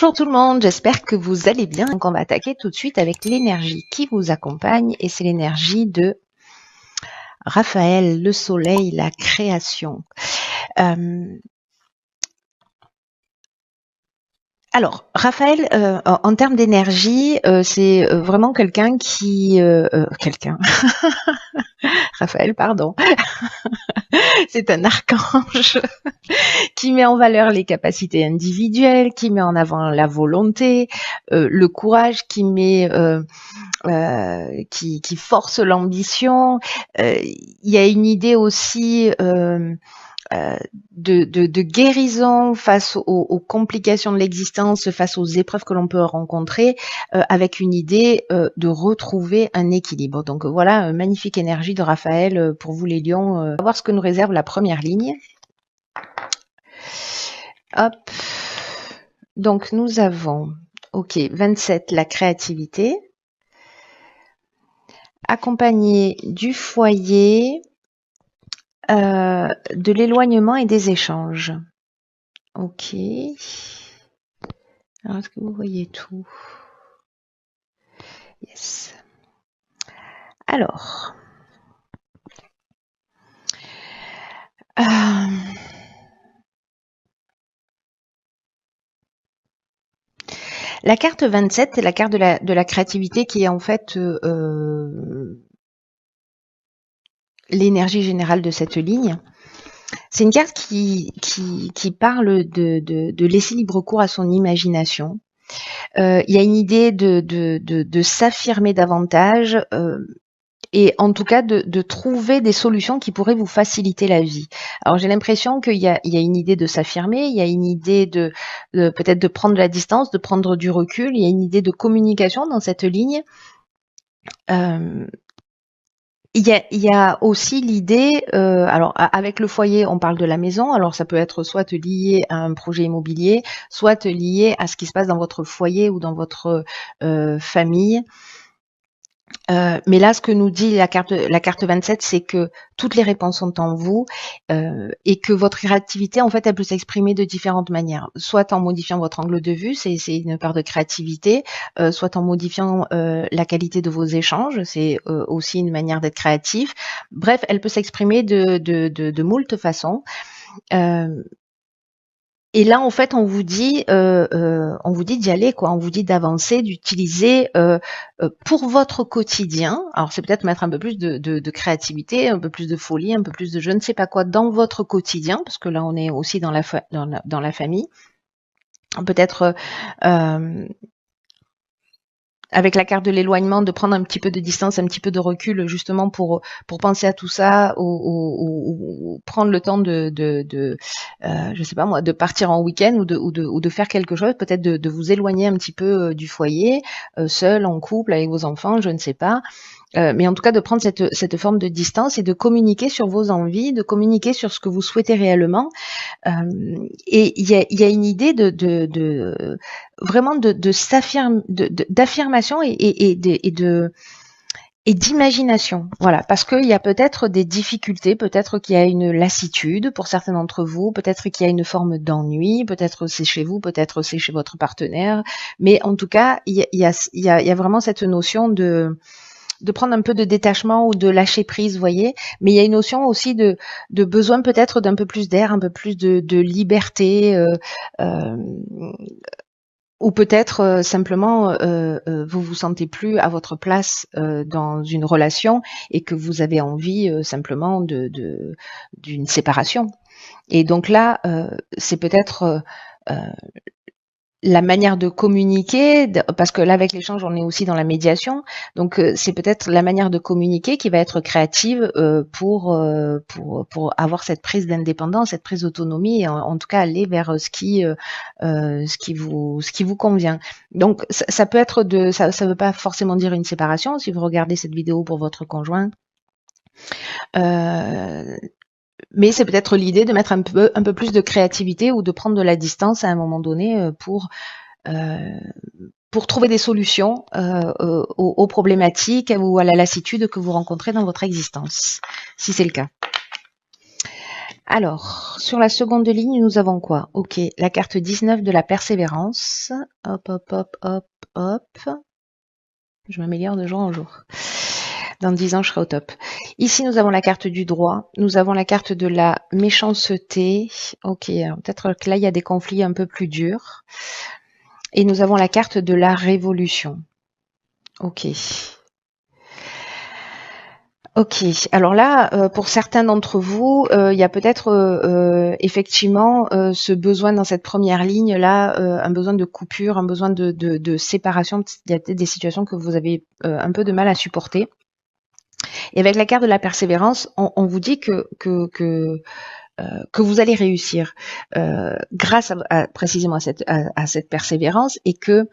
Bonjour tout le monde, j'espère que vous allez bien. Donc on va attaquer tout de suite avec l'énergie qui vous accompagne et c'est l'énergie de Raphaël, le soleil, la création. Alors, Raphaël, en termes d'énergie, c'est vraiment quelqu'un qui... Raphaël, pardon. C'est un archange qui met en valeur les capacités individuelles, qui met en avant la volonté, le courage, qui force l'ambition. Il y a une idée aussi de guérison face aux complications de l'existence, face aux épreuves que l'on peut rencontrer, avec une idée de retrouver un équilibre. Donc voilà, magnifique énergie de Raphaël pour vous les lions. On va voir ce que nous réserve la première ligne. Hop. Donc nous avons, ok, 27, la créativité, accompagné du foyer, de l'éloignement et des échanges. Ok. Alors, est-ce que vous voyez tout? Yes. Alors. La carte 27, c'est la carte de la créativité qui est en fait l'énergie générale de cette ligne. C'est une carte qui parle de laisser libre cours à son imagination. Il y a une idée de s'affirmer davantage et en tout cas de trouver des solutions qui pourraient vous faciliter la vie. Alors j'ai l'impression qu'il y a une idée de s'affirmer, il y a une idée de peut-être de prendre de la distance, de prendre du recul, il y a une idée de communication dans cette ligne. Il y a aussi l'idée, alors avec le foyer, on parle de la maison, alors ça peut être soit lié à un projet immobilier, soit lié à ce qui se passe dans votre foyer ou dans votre famille. Mais là, ce que nous dit la carte 27, c'est que toutes les réponses sont en vous et que votre créativité, en fait, elle peut s'exprimer de différentes manières. Soit en modifiant votre angle de vue, c'est une part de créativité, soit en modifiant la qualité de vos échanges, c'est aussi une manière d'être créatif. Bref, elle peut s'exprimer de moult façons. Et là, en fait, on vous dit d'y aller, quoi. On vous dit d'avancer, d'utiliser pour votre quotidien. Alors, c'est peut-être mettre un peu plus de créativité, un peu plus de folie, un peu plus de je ne sais pas quoi dans votre quotidien, parce que là, on est aussi dans la famille. Peut-être avec la carte de l'éloignement, de prendre un petit peu de distance, un petit peu de recul, justement pour penser à tout ça, ou prendre le temps je sais pas moi, de partir en week-end ou de faire quelque chose, peut-être de vous éloigner un petit peu du foyer, seul, en couple, avec vos enfants, je ne sais pas. Mais en tout cas, de prendre cette forme de distance et de communiquer sur vos envies, de communiquer sur ce que vous souhaitez réellement. Et il y a une idée vraiment d'affirmation et d'imagination. Voilà, parce qu'il y a peut-être des difficultés, peut-être qu'il y a une lassitude pour certains d'entre vous, peut-être qu'il y a une forme d'ennui, peut-être c'est chez vous, peut-être c'est chez votre partenaire, mais en tout cas, il y a vraiment cette notion de prendre un peu de détachement ou de lâcher prise, vous voyez. Mais il y a une notion aussi de besoin peut-être d'un peu plus d'air, un peu plus de liberté, ou peut-être simplement vous vous sentez plus à votre place dans une relation et que vous avez envie simplement d'une séparation. Et donc là, c'est peut-être la manière de communiquer, parce que là avec l'échange on est aussi dans la médiation, donc c'est peut-être la manière de communiquer qui va être créative pour avoir cette prise d'indépendance, cette prise d'autonomie, et en tout cas aller vers ce qui vous convient. Donc ça peut être ça veut pas forcément dire une séparation si vous regardez cette vidéo pour votre conjoint. Mais c'est peut-être l'idée de mettre un peu plus de créativité ou de prendre de la distance à un moment donné pour trouver des solutions aux problématiques ou à la lassitude que vous rencontrez dans votre existence, si c'est le cas. Alors, sur la seconde ligne, nous avons quoi? Ok, la carte 19 de la persévérance. Hop, hop, hop, hop, hop. Je m'améliore de jour en jour. Dans 10 ans, je serai au top. Ici, nous avons la carte du droit. Nous avons la carte de la méchanceté. Ok, peut-être que là, il y a des conflits un peu plus durs. Et nous avons la carte de la révolution. Ok. Ok, alors là, pour certains d'entre vous, il y a peut-être effectivement ce besoin dans cette première ligne-là, un besoin de coupure, un besoin de séparation. Il y a peut-être des situations que vous avez un peu de mal à supporter. Et avec la carte de la persévérance, on vous dit que vous allez réussir grâce précisément à cette persévérance et que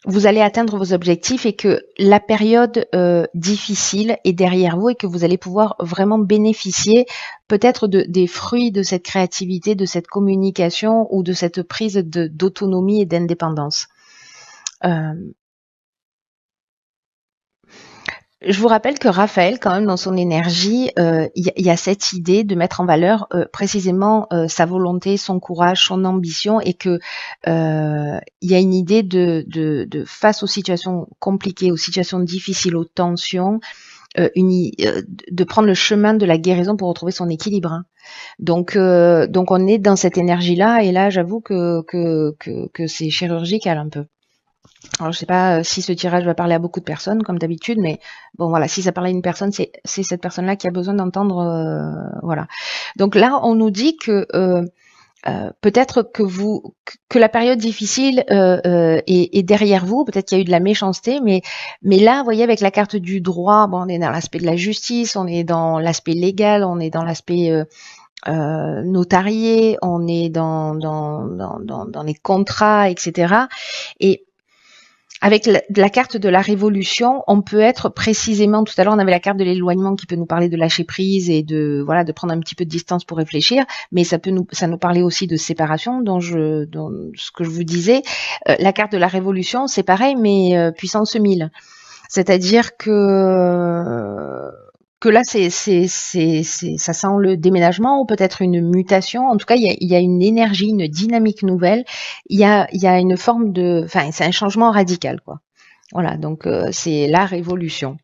vous allez atteindre vos objectifs et que la période difficile est derrière vous et que vous allez pouvoir vraiment bénéficier peut-être des fruits de cette créativité, de cette communication ou de cette prise d'autonomie et d'indépendance. Je vous rappelle que Raphaël, quand même, dans son énergie, il y a cette idée de mettre en valeur précisément sa volonté, son courage, son ambition, et que il y a une idée de face aux situations compliquées, aux situations difficiles, aux tensions, de prendre le chemin de la guérison pour retrouver son équilibre. Hein. Donc on est dans cette énergie-là, et là, j'avoue que c'est chirurgical un peu. Alors, je sais pas si ce tirage va parler à beaucoup de personnes, comme d'habitude, mais bon, voilà, si ça parle à une personne, c'est cette personne-là qui a besoin d'entendre, voilà. Donc là, on nous dit que peut-être que la période difficile est derrière vous. Peut-être qu'il y a eu de la méchanceté, mais là, vous voyez, avec la carte du droit, bon, on est dans l'aspect de la justice, on est dans l'aspect légal, on est dans l'aspect notarié, on est dans les contrats, etc. Et avec la carte de la révolution, on peut être précisément, tout à l'heure on avait la carte de l'éloignement qui peut nous parler de lâcher prise et de prendre un petit peu de distance pour réfléchir, mais ça nous parlait aussi de séparation, dont ce que je vous disais. La carte de la révolution, c'est pareil, mais puissance 1000. C'est-à-dire que là, ça sent le déménagement ou peut-être une mutation. En tout cas, il y a une énergie, une dynamique nouvelle. Il y a une forme c'est un changement radical, quoi. Voilà, donc c'est la révolution.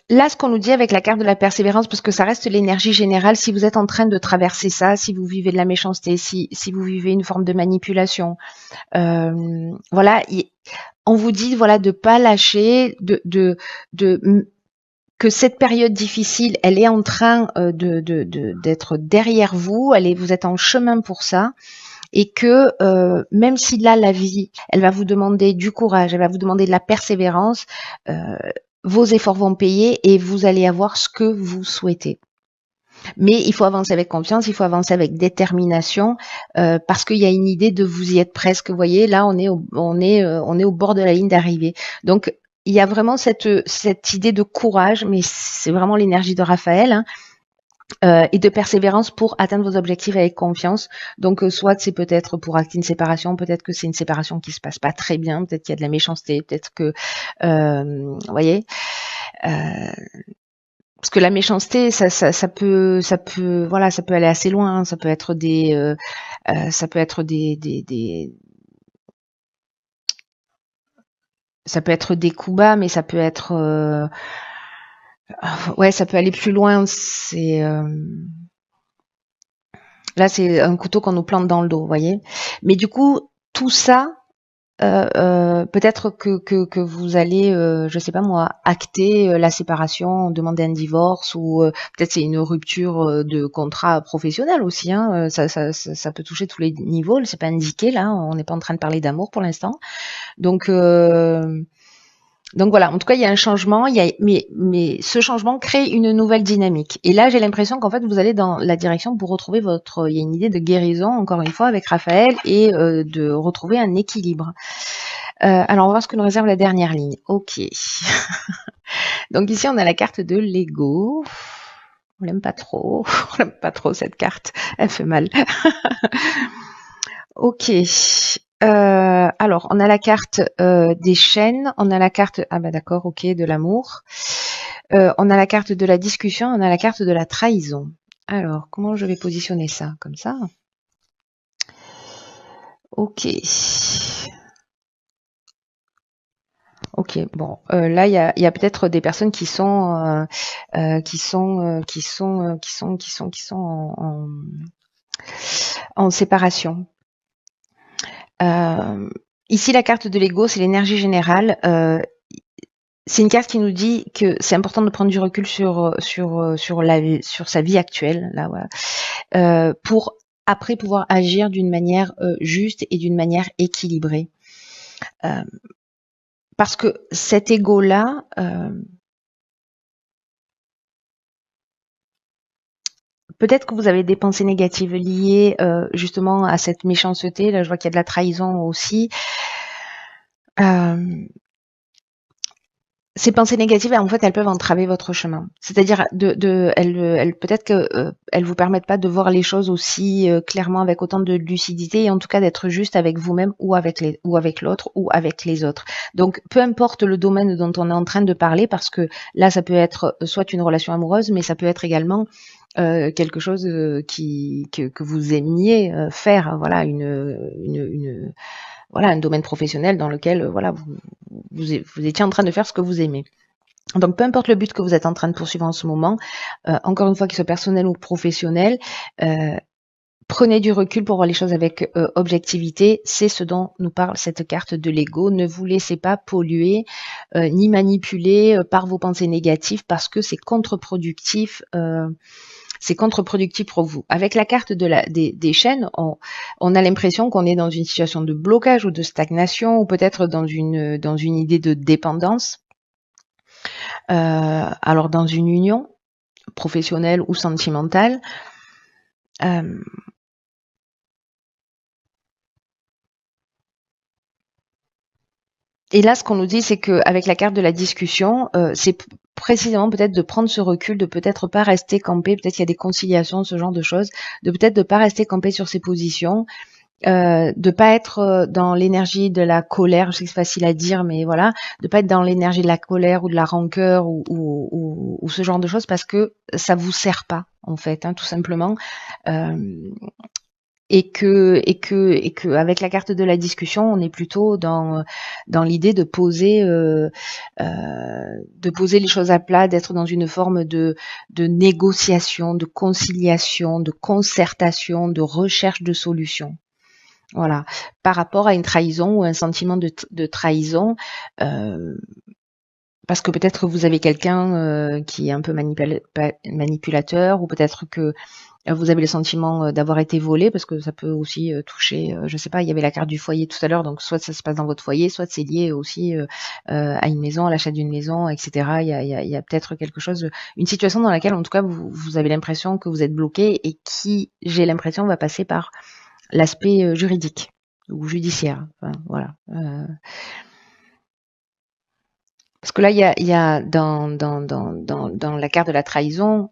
Là, ce qu'on nous dit avec la carte de la persévérance, parce que ça reste l'énergie générale, si vous êtes en train de traverser ça, si vous vivez de la méchanceté, si vous vivez une forme de manipulation, voilà, on vous dit voilà de pas lâcher, que cette période difficile, elle est en train d'être derrière vous, vous êtes en chemin pour ça. Et que même si là la vie, elle va vous demander du courage, elle va vous demander de la persévérance, vos efforts vont payer et vous allez avoir ce que vous souhaitez. Mais il faut avancer avec confiance, il faut avancer avec détermination, parce qu'il y a une idée de vous y être presque. Vous voyez, là on est au bord de la ligne d'arrivée. Donc il y a vraiment cette idée de courage, mais c'est vraiment l'énergie de Raphaël. Hein, et de persévérance pour atteindre vos objectifs avec confiance. Donc, soit c'est peut-être pour acter une séparation, peut-être que c'est une séparation qui se passe pas très bien, peut-être qu'il y a de la méchanceté, peut-être que, vous voyez, parce que la méchanceté, ça peut aller assez loin. Hein. Ça peut être des ça peut être des coups bas, mais ça peut être ouais, ça peut aller plus loin. Là, c'est un couteau qu'on nous plante dans le dos, vous voyez. Mais du coup, tout ça, peut-être que vous allez, je sais pas moi, acter la séparation, demander un divorce, ou peut-être c'est une rupture de contrat professionnel aussi. Hein, ça peut toucher tous les niveaux. C'est pas indiqué là. On n'est pas en train de parler d'amour pour l'instant. Donc voilà, en tout cas, il y a un changement, mais ce changement crée une nouvelle dynamique. Et là, j'ai l'impression qu'en fait, vous allez dans la direction pour retrouver il y a une idée de guérison, encore une fois, avec Raphaël, et de retrouver un équilibre. Alors, on va voir ce que nous réserve la dernière ligne. Ok. Donc ici, on a la carte de l'ego. On l'aime pas trop. On l'aime pas trop, cette carte. Elle fait mal. Ok. Alors, on a la carte des chaînes, on a la carte, ah bah d'accord, ok, de l'amour, on a la carte de la discussion, on a la carte de la trahison. Alors, comment je vais positionner ça? Comme ça? Ok. Ok, bon, là il y a peut-être des personnes qui sont en séparation. Ici, la carte de l'ego, c'est l'énergie générale. C'est une carte qui nous dit que c'est important de prendre du recul sur sa vie actuelle, là, voilà, pour après pouvoir agir d'une manière juste et d'une manière équilibrée. Parce que cet ego-là, peut-être que vous avez des pensées négatives liées justement à cette méchanceté. Là, je vois qu'il y a de la trahison aussi. Ces pensées négatives, en fait, elles peuvent entraver votre chemin. C'est-à-dire, elles peut-être que elles vous permettent pas de voir les choses aussi clairement, avec autant de lucidité, et en tout cas d'être juste avec vous-même ou avec l'autre ou avec les autres. Donc, peu importe le domaine dont on est en train de parler, parce que là, ça peut être soit une relation amoureuse, mais ça peut être également quelque chose que vous aimiez faire. Voilà, voilà, un domaine professionnel dans lequel voilà vous étiez en train de faire ce que vous aimez. Donc, peu importe le but que vous êtes en train de poursuivre en ce moment, encore une fois, qu'il soit personnel ou professionnel, prenez du recul pour voir les choses avec objectivité. C'est ce dont nous parle cette carte de l'ego. Ne vous laissez pas polluer ni manipuler par vos pensées négatives, parce que c'est contre-productif. C'est contre-productif pour vous. Avec la carte des chaînes, on a l'impression qu'on est dans une situation de blocage ou de stagnation, ou peut-être dans une idée de dépendance. Alors, dans une union professionnelle ou sentimentale, et là, ce qu'on nous dit, c'est qu'avec la carte de la discussion, c'est précisément peut-être de prendre ce recul, de peut-être pas rester campé, peut-être qu'il y a des conciliations, ce genre de choses, de peut-être de pas rester campé sur ses positions, de pas être dans l'énergie de la colère. Je sais que c'est facile à dire, mais voilà, de pas être dans l'énergie de la colère ou de la rancœur ou ce genre de choses, parce que ça vous sert pas, en fait, hein, tout simplement. Et que avec la carte de la discussion, on est plutôt dans l'idée de poser les choses à plat, d'être dans une forme de négociation, de conciliation, de concertation, de recherche de solutions. Voilà, par rapport à une trahison ou un sentiment de trahison, parce que peut-être vous avez quelqu'un qui est un peu manipulateur, ou peut-être que vous avez le sentiment d'avoir été volé, parce que ça peut aussi toucher, je sais pas, il y avait la carte du foyer tout à l'heure, donc soit ça se passe dans votre foyer, soit c'est lié aussi à une maison, à l'achat d'une maison, etc. Il y a peut-être quelque chose, une situation dans laquelle, en tout cas, vous avez l'impression que vous êtes bloqué, et qui, j'ai l'impression, va passer par l'aspect juridique ou judiciaire. Enfin, voilà. Parce que là, il y a dans la carte de la trahison,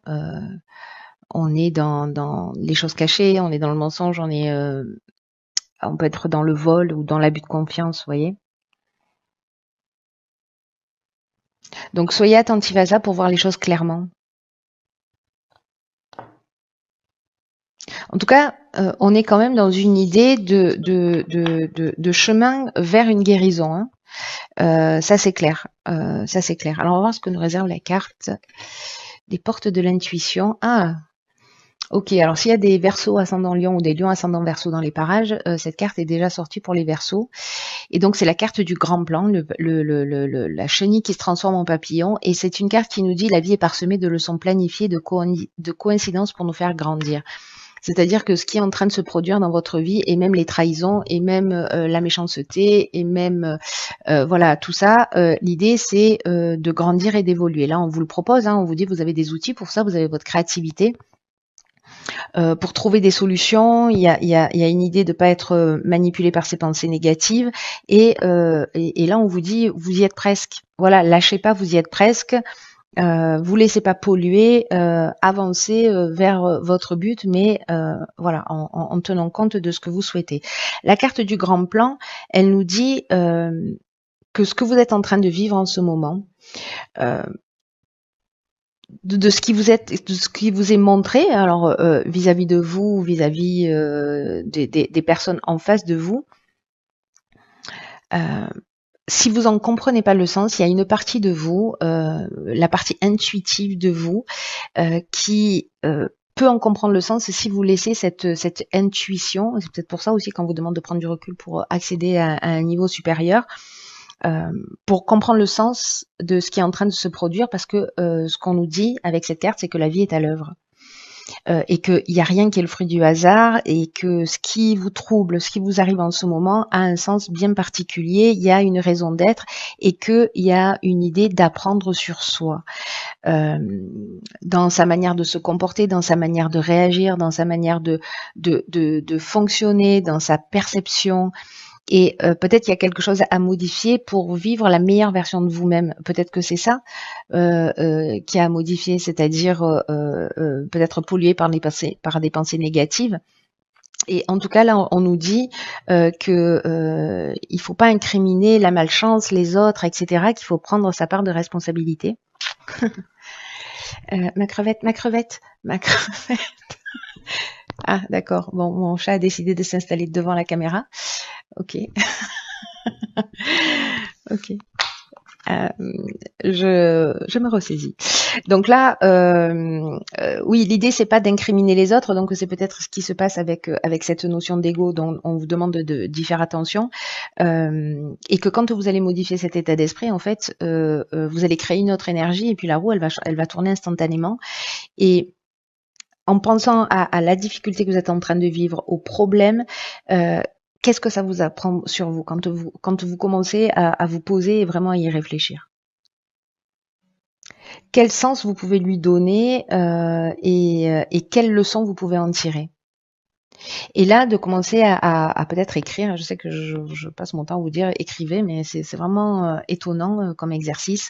on est dans les choses cachées, on est dans le mensonge, on peut être dans le vol ou dans l'abus de confiance, vous voyez. Donc, soyez attentifs à ça pour voir les choses clairement. En tout cas, on est quand même dans une idée de chemin vers une guérison, hein. Ça, c'est clair. Ça, c'est clair. Alors, on va voir ce que nous réserve la carte des portes de l'intuition. Ah, ok. Alors, s'il y a des Verseaux ascendant Lion ou des Lions ascendant Verseau dans les parages, cette carte est déjà sortie pour les Verseaux. Et donc, c'est la carte du grand plan, la chenille qui se transforme en papillon. Et c'est une carte qui nous dit: la vie est parsemée de leçons planifiées, de coïncidences pour nous faire grandir. C'est-à-dire que ce qui est en train de se produire dans votre vie, et même les trahisons, et même la méchanceté, et même voilà, tout ça, l'idée, c'est de grandir et d'évoluer. Là, on vous le propose, hein, on vous dit, vous avez des outils pour ça, vous avez votre créativité. Pour trouver des solutions, il y a une idée de ne pas être manipulé par ces pensées négatives, et là on vous dit, vous y êtes presque. Voilà, lâchez pas, vous y êtes presque. Vous laissez pas polluer, avancez vers votre but, mais voilà, en tenant compte de ce que vous souhaitez. La carte du grand plan, elle nous dit que ce que vous êtes en train de vivre en ce moment, de ce qui vous de ce qui vous est montré, alors vis-à-vis de vous, vis-à-vis des personnes en face de vous. Si vous en comprenez pas le sens, il y a une partie de vous, la partie intuitive de vous, qui peut en comprendre le sens si vous laissez cette intuition. C'est peut-être pour ça aussi qu'on vous demande de prendre du recul pour accéder à un niveau supérieur, pour comprendre le sens de ce qui est en train de se produire, parce que ce qu'on nous dit avec cette carte, c'est que la vie est à l'œuvre. Et qu'il n'y a rien qui est le fruit du hasard, et que ce qui vous trouble, ce qui vous arrive en ce moment a un sens bien particulier, il y a une raison d'être, et qu'il y a une idée d'apprendre sur soi, dans sa manière de se comporter, dans sa manière de réagir, dans sa manière de fonctionner, dans sa perception. Et peut-être qu'il y a quelque chose à modifier pour vivre la meilleure version de vous-même. Peut-être que c'est ça qui a à modifier, c'est-à-dire peut-être pollué par des pensées négatives. Et en tout cas, là, on nous dit que il faut pas incriminer la malchance, les autres, etc., qu'il faut prendre sa part de responsabilité. Ma crevette, ma crevette, ma crevette. Ah, d'accord. Bon, mon chat a décidé de s'installer devant la caméra. Ok. Ok. Je me ressaisis. Donc là, oui, l'idée c'est pas d'incriminer les autres, donc c'est peut-être ce qui se passe avec cette notion d'ego dont on vous demande d'y faire attention, et que quand vous allez modifier cet état d'esprit, en fait, vous allez créer une autre énergie, et puis la roue elle va tourner instantanément. Et en pensant à la difficulté que vous êtes en train de vivre, au problème, qu'est-ce que ça vous apprend sur vous quand vous commencez à vous poser et vraiment à y réfléchir? Quel sens vous pouvez lui donner, et quelles leçons vous pouvez en tirer? Et là, de commencer à peut-être écrire. Je sais que je passe mon temps à vous dire écrivez, mais c'est vraiment étonnant comme exercice,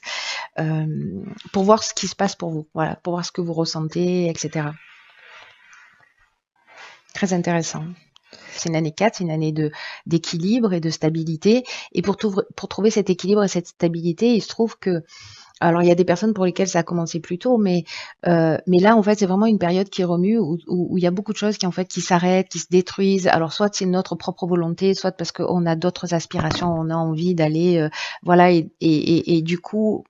pour voir ce qui se passe pour vous, voilà, pour voir ce que vous ressentez, etc. Très intéressant. C'est une année 4, c'est une année d'équilibre et de stabilité. Et pour trouver cet équilibre et cette stabilité, il se trouve que, alors il y a des personnes pour lesquelles ça a commencé plus tôt, mais là en fait c'est vraiment une période qui remue, où il y a beaucoup de choses qui en fait qui s'arrêtent, qui se détruisent. Alors soit c'est notre propre volonté, soit parce qu'on a d'autres aspirations, on a envie d'aller, voilà, et du coup,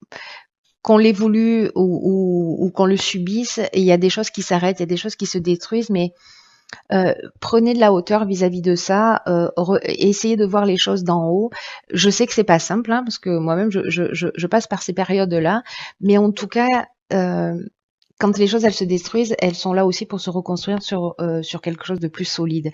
qu'on l'ait voulu ou qu'on le subisse, il y a des choses qui s'arrêtent, il y a des choses qui se détruisent, mais prenez de la hauteur vis-à-vis de ça, essayez de voir les choses d'en haut. Je sais que c'est pas simple, hein, parce que moi-même je passe par ces périodes-là, mais en tout cas, quand les choses elles se détruisent, elles sont là aussi pour se reconstruire sur quelque chose de plus solide.